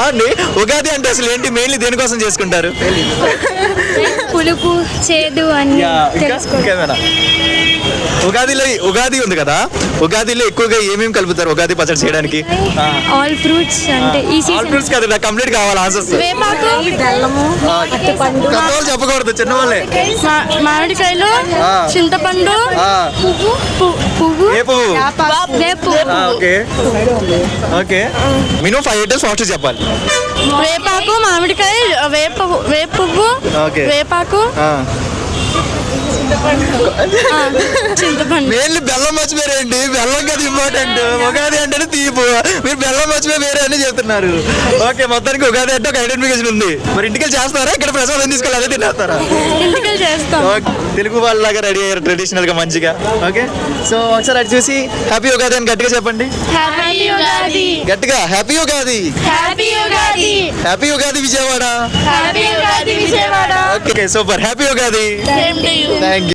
అండి ఉగాది అంటే అసలు ఏంటి, మెయిన్లీ దేనికోసం చేసుకుంటారు? పులుపు చేదు అని తెలుసుకోవాలి. ఉగాది ఉంది కదా, ఉగాదిలో ఎక్కువగా ఏమేమి కలుపుతారు ఉగాది పచ్చడి చేయడానికి? ఆల్ ఫ్రూట్స్ అంటే ఈ ఆల్ ఫ్రూట్స్ కదా, నాకు కంప్లీట్ కావాలి ఆన్సర్స్. వేపాకు, బెల్లము, పెద్దవాళ్ళు చెప్పకూడదు, చిన్నవాళ్ళే. మామిడికాయలు, చింతపండు, పువ్వు, ఏ పువ్వు? వేపు, okay okay, minimum 5 items fast చెప్పాలి. వేపాకు, మామిడికాయ, పువ్వు, వేపాకు, చింతపండు. మెయిన్లీ బెల్లం మర్చిపోయారండి, బెల్లం కదా ఇంపార్టెంట్. ఉగాది అంటేనే తీపు, మీరు బెల్లం మర్చిపోయి వేరే అని చెప్తున్నారు. ఓకే, మొత్తానికి ఉగాది అంటే ఒక ఐడెంటిఫికేషన్ ఉంది. మరి ఇంటికి చేస్తారా, ఇక్కడ ప్రసాదం తీసుకెళ్ళి అదే తినేస్తారా? ఇంటికి చేస్తాం. తెలుగు వాళ్ళలాగా రెడీ అయ్యారు ట్రెడిషనల్ గా మంచిగా. ఓకే, సో ఒకసారి అది చూసి హ్యాపీ ఉగాది అని గట్టిగా చెప్పండి. గట్టిగా happy Ugadi, happy Ugadi Vijayawada. Okay super, happy Ugadi. Thank you.